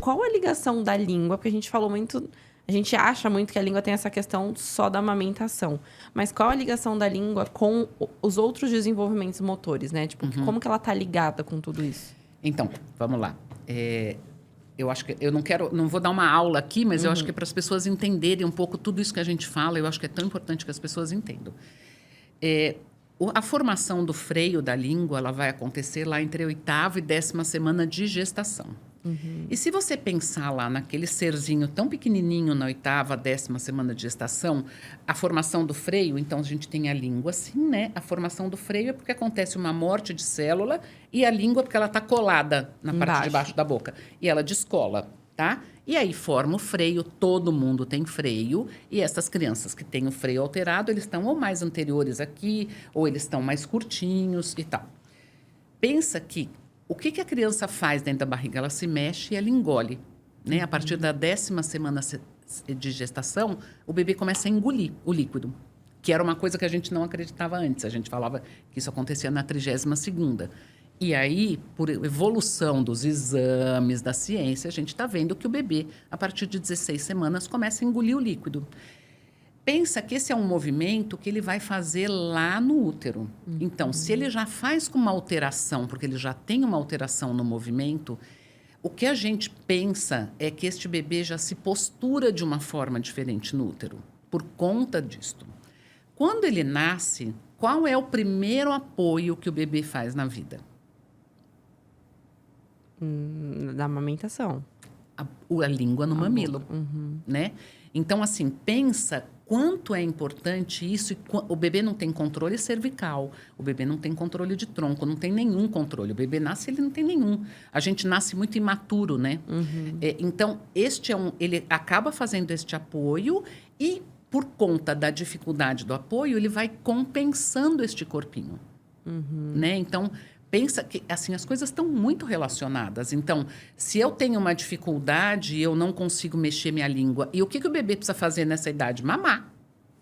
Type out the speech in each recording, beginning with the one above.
qual a ligação da língua? Porque a gente falou muito... A gente acha muito que a língua tem essa questão só da amamentação. Mas qual a ligação da língua com os outros desenvolvimentos motores, né? Tipo, como que ela tá ligada com tudo isso? Então, vamos lá. Eu acho que eu não vou dar uma aula aqui, mas eu acho que para as pessoas entenderem um pouco tudo isso que a gente fala, eu acho que é tão importante que as pessoas entendam. A formação do freio da língua, ela vai acontecer lá entre a 8ª e 10ª semana de gestação. E se você pensar lá naquele serzinho tão pequenininho na 8ª, 10ª semana de gestação, a formação do freio, então a gente tem a língua assim, né? A formação do freio é porque acontece uma morte de célula e a língua porque ela está colada na parte de baixo da boca e ela descola, tá? E aí forma o freio, todo mundo tem freio e essas crianças que têm o freio alterado, eles estão ou mais anteriores aqui ou eles estão mais curtinhos e tal. Pensa que o que a criança faz dentro da barriga? Ela se mexe e ela engole, né? A partir da 10ª semana de gestação, o bebê começa a engolir o líquido, que era uma coisa que a gente não acreditava antes. A gente falava que isso acontecia na 32ª. E aí, por evolução dos exames, da ciência, a gente está vendo que o bebê, a partir de 16 semanas, começa a engolir o líquido. Pensa que esse é um movimento que ele vai fazer lá no útero. Então, se ele já faz com uma alteração, porque ele já tem uma alteração no movimento, o que a gente pensa é que este bebê já se postura de uma forma diferente no útero, por conta disto. Quando ele nasce, qual é o primeiro apoio que o bebê faz na vida? Da amamentação. A língua no mamilo, né? Então, assim, pensa quanto é importante isso. O bebê não tem controle cervical, o bebê não tem controle de tronco, não tem nenhum controle. O bebê nasce, ele não tem nenhum. A gente nasce muito imaturo, né? Então, ele acaba fazendo este apoio e, por conta da dificuldade do apoio, ele vai compensando este corpinho, né? Então, pensa que, assim, as coisas estão muito relacionadas. Então, se eu tenho uma dificuldade e eu não consigo mexer minha língua, e o que o bebê precisa fazer nessa idade? Mamar,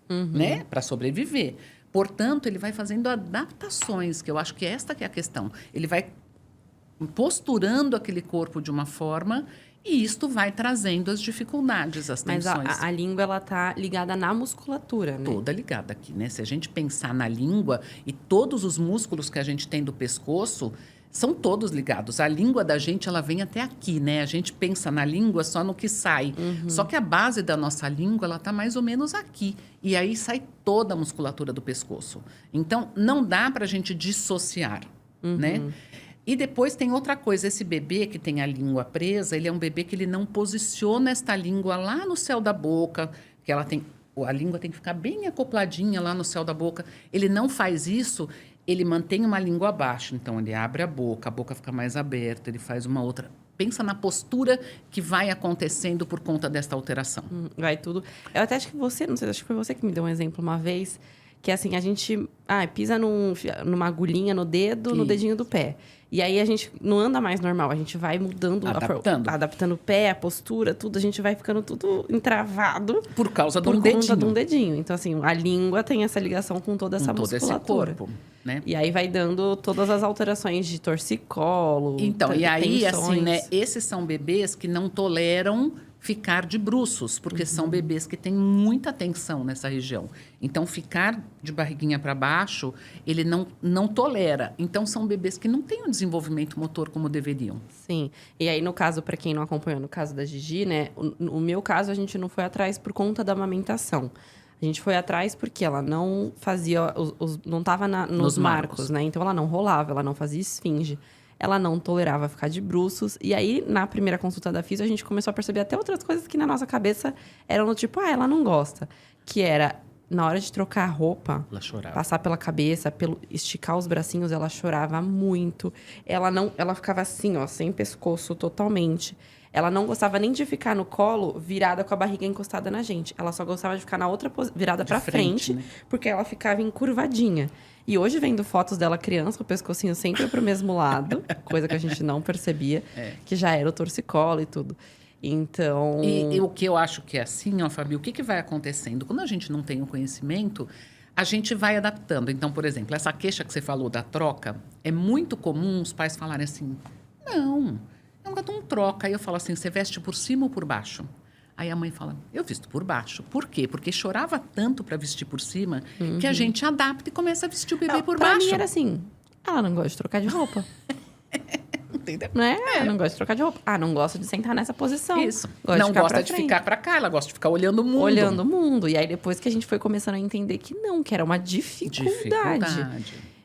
né? Para sobreviver. Portanto, ele vai fazendo adaptações, que eu acho que esta que é a questão. Ele vai posturando aquele corpo de uma forma e isto vai trazendo as dificuldades, as tensões. Mas a língua, ela tá ligada na musculatura, né? Toda ligada aqui, né? Se a gente pensar na língua e todos os músculos que a gente tem do pescoço, são todos ligados. A língua da gente, ela vem até aqui, né? A gente pensa na língua só no que sai. Só que a base da nossa língua, ela tá mais ou menos aqui. E aí sai toda a musculatura do pescoço. Então, não dá pra gente dissociar, né? E depois tem outra coisa, esse bebê que tem a língua presa, ele é um bebê que ele não posiciona esta língua lá no céu da boca, que ela tem, a língua tem que ficar bem acopladinha lá no céu da boca. Ele não faz isso, ele mantém uma língua abaixo. Então, ele abre a boca fica mais aberta, ele faz uma outra. Pensa na postura que vai acontecendo por conta desta alteração. Vai tudo. Eu até acho que você, não sei, acho que foi você que me deu um exemplo uma vez, que assim, a gente pisa numa agulhinha no dedo, no dedinho do pé. E aí a gente não anda mais normal, a gente vai mudando, adaptando o pé, a postura, tudo, a gente vai ficando tudo entravado. Por causa de um dedinho. Por dedinho. conta de um dedinho. Então, assim, a língua tem essa ligação com toda essa musculatura. Todo esse corpo, né? E aí vai dando todas as alterações de torcicolo. Então, e aí, tensões. assim, né? Esses são bebês que não toleram ficar de bruços, porque são bebês que têm muita tensão nessa região. Então, ficar de barriguinha para baixo, ele não tolera. Então, são bebês que não têm um desenvolvimento motor como deveriam. Sim. E aí, no caso, para quem não acompanhou, no caso da Gigi, né? O meu caso, a gente não foi atrás por conta da amamentação. A gente foi atrás porque ela não fazia... não estava nos marcos, né? Então, ela não rolava, ela não fazia esfinge. Ela não tolerava ficar de bruços. E aí, na primeira consulta da fisio, a gente começou a perceber até outras coisas que na nossa cabeça eram do tipo, ela não gosta. Que era, na hora de trocar a roupa, Ela chorava. Passar pela cabeça, esticar os bracinhos, ela chorava muito. Ela ficava assim, ó, sem pescoço totalmente. Ela não gostava nem de ficar no colo virada com a barriga encostada na gente. Ela só gostava de ficar na outra virada pra frente, né? Porque ela ficava encurvadinha. E hoje, vendo fotos dela criança, o pescocinho sempre pro mesmo lado, coisa que a gente não percebia, que já era o torcicolo e tudo. Então... E o que eu acho que é assim, ó, Fabi, o que vai acontecendo? Quando a gente não tem o conhecimento, a gente vai adaptando. Então, por exemplo, essa queixa que você falou da troca, é muito comum os pais falarem assim, não, É um gato, um troca. Aí eu falo assim, você veste por cima ou por baixo? Aí a mãe fala, eu visto por baixo. Por quê? Porque chorava tanto para vestir por cima que a gente adapta e começa a vestir o bebê por pra baixo. mim era assim, ela não gosta de trocar de roupa. Entendeu? Né? Ela não gosta de trocar de roupa. Ah, não gosta de sentar nessa posição. Isso. Gosta Não gosta de ficar para cá, ela gosta de ficar olhando o mundo. Olhando o mundo. E aí, depois que a gente foi começando a entender que não, que era uma dificuldade.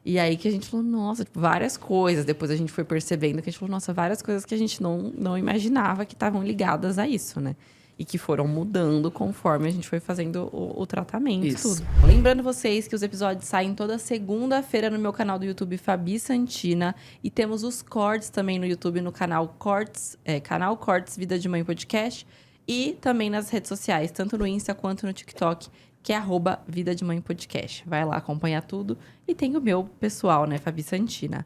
E aí que a gente falou, nossa, várias coisas. Depois a gente foi percebendo que a gente falou, nossa, várias coisas que a gente não imaginava que estavam ligadas a isso, né? E que foram mudando conforme a gente foi fazendo o tratamento. Isso. Tudo. Lembrando vocês que os episódios saem toda segunda-feira no meu canal do YouTube, Fabi Santina. E temos os cortes também no YouTube, no canal Cortes, canal Cortes Vida de Mãe Podcast. E também nas redes sociais, tanto no Insta quanto no TikTok, que é @Vida de Mãe Podcast. Vai lá acompanhar tudo. E tem o meu pessoal, né, Fabi Santina.